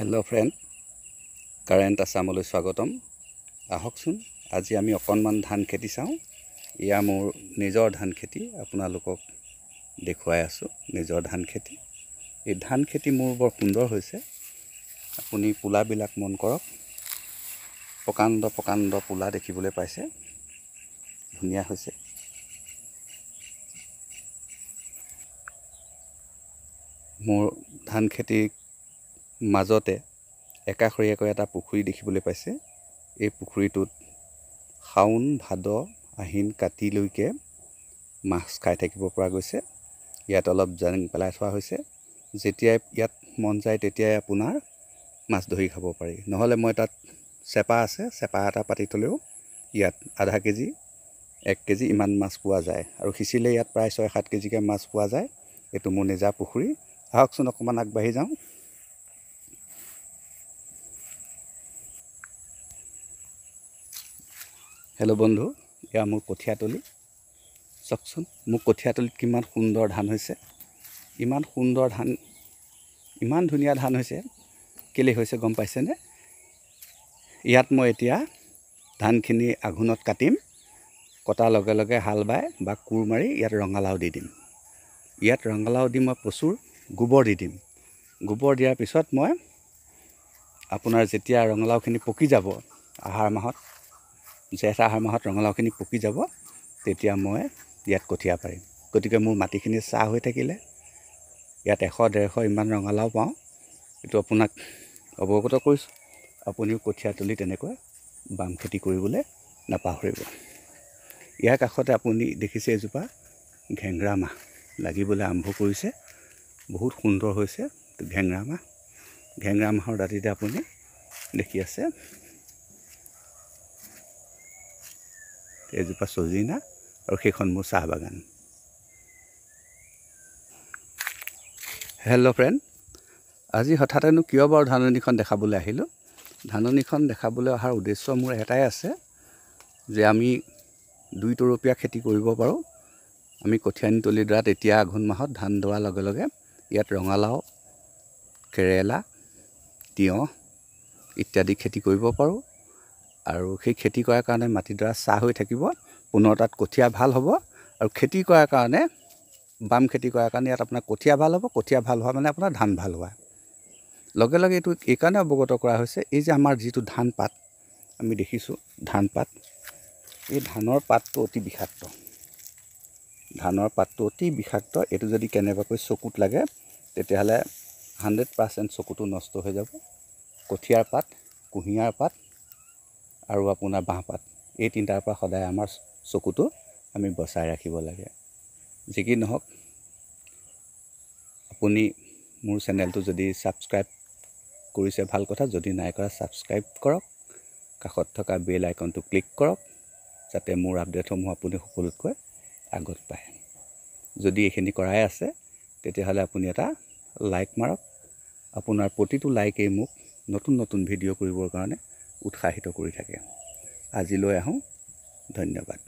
Hello' friend, current আছামলৈ স্বাগতম। আহকচোন আজি আমি অকণমান ধান খেতি চাওঁ। এয়া মোৰ নিজৰ ধান খেতি, আপোনালোকক দেখুৱাই আছোঁ নিজৰ ধান খেতি। এই ধান খেতি মোৰ বৰ সুন্দৰ হৈছে। আপুনি পোলাবিলাক মন কৰক, প্ৰকাণ্ড প্ৰকাণ্ড পোলা দেখিবলৈ পাইছে, ধুনীয়া হৈছে। মোৰ ধান খেতিৰ মাজতে একাষৰীয়াকৈ এটা পুখুৰী দেখিবলৈ পাইছে। এই পুখুৰীটোত শাওণ, ভাদ, আহিন, কাতিলৈকে মাছ খাই থাকিব পৰা গৈছে। ইয়াত অলপ জাং পেলাই থোৱা হৈছে। যেতিয়াই ইয়াত মন যায় তেতিয়াই আপোনাৰ মাছ ধৰি খাব পাৰি। নহ'লে মই তাত চেপা আছে, চেপা এটা পাতি থ'লেও ইয়াত আধা কেজি 1 কেজি ইমান মাছ পোৱা যায়, আৰু সিঁচিলে ইয়াত প্ৰায় 6-7 কেজিকৈ মাছ পোৱা যায়। এইটো মোৰ নিজা পুখুৰী। আহকচোন অকণমান আগবাঢ়ি যাওঁ। হেল্ল' বন্ধু, এয়া মোৰ কঠীয়াতলি। চাওকচোন মোৰ কঠীয়াতলিত কিমান সুন্দৰ ধান হৈছে। ইমান সুন্দৰ ধান, ইমান ধুনীয়া ধান হৈছে। কেলৈ হৈছে গম পাইছেনে? ইয়াত মই এতিয়া ধানখিনি আঘোণত কাটিম। কটাৰ লগে লগে হাল বাই বা কোৰ মাৰি ইয়াত ৰঙালাও দি দিম। ইয়াত ৰঙালাও দি মই প্ৰচুৰ গোবৰ দি দিম। গোবৰ দিয়াৰ পিছত মই আপোনাৰ যেতিয়া ৰঙালাওখিনি পকি যাব, আহাৰ মাহত, জেঠ আহাৰ মাহত ৰঙালাওখিনি পকি যাব, তেতিয়া মই ইয়াত কঠীয়া পাৰিম। গতিকে মোৰ মাটিখিনি চাহ হৈ থাকিলে ইয়াত 100-150 ইমান ৰঙালাও পাওঁ। এইটো আপোনাক অৱগত কৰিছোঁ। আপুনিও কঠীয়াতলি তেনেকৈ বাম খেতি কৰিবলৈ নাপাহৰিব। ইয়াৰ কাষতে আপুনি দেখিছে এজোপা ঘেংৰা মাহ লাগিবলৈ আৰম্ভ কৰিছে। বহুত সুন্দৰ হৈছে ঘেংৰা মাহ। ঘেংৰা মাহৰ দাঁতিতে আপুনি দেখি আছে এজোপা চজিনা, আৰু সেইখন মোৰ চাহ বাগান। হেল্ল' ফ্ৰেণ্ড, আজি হঠাতেনো কিয় বাৰু ধাননিখন দেখাবলৈ আহিলোঁ? ধাননিখন দেখাবলৈ অহাৰ উদ্দেশ্য মোৰ এটাই আছে, যে আমি 2 তৰপীয়া খেতি কৰিব পাৰোঁ। আমি কঠীয়াতলিডৰাত এতিয়া আঘোণ মাহত ধান দোৱাৰ লগে লগে ইয়াত ৰঙালাও, কেৰেলা, তিয়ঁহ ইত্যাদি খেতি কৰিব পাৰোঁ। আৰু সেই খেতি কৰাৰ কাৰণে মাটিডৰা চাহ হৈ থাকিব, পুনৰ তাত কঠীয়া ভাল হ'ব। আৰু খেতি কৰাৰ কাৰণে, বাম খেতি কৰাৰ কাৰণে ইয়াত আপোনাৰ কঠীয়া ভাল হ'ব। কঠীয়া ভাল হোৱা মানে আপোনাৰ ধান ভাল হোৱা। লগে লগে এইটো এইকাৰণে অৱগত কৰা হৈছে, এই যে আমাৰ যিটো ধান পাত আমি দেখিছোঁ, ধান পাত, এই ধানৰ পাতটো অতি বিষাক্ত। ধানৰ পাতটো অতি বিষাক্ত। এইটো যদি কেনেবাকৈ চকুত লাগে তেতিয়াহ'লে 100% চকুটো নষ্ট হৈ যাব। কঠীয়াৰ পাত, কুঁহিয়াৰ পাত আৰু আপোনাৰ বাঁহ পাত, এই তিনিটাৰ পৰা সদায় আমাৰ চকুটো আমি বচাই ৰাখিব লাগে। যি কি নহওক, আপুনি মোৰ চেনেলটো যদি ছাবস্ক্ৰাইব কৰিছে ভাল কথা, যদি নাই কৰা ছাবস্ক্ৰাইব কৰক। কাষত থকা বেল আইকনটো ক্লিক কৰক, যাতে মোৰ আপডেটসমূহ আপুনি সকলোতকৈ আগত পায়। যদি এইখিনি কৰাই আছে তেতিয়াহ'লে আপুনি এটা লাইক মাৰক। আপোনাৰ প্ৰতিটো লাইকেই মোক নতুন নতুন ভিডিঅ' কৰিবৰ কাৰণে উৎসাহিত কৰি থাকে। আজিলৈ আহোঁ, ধন্যবাদ।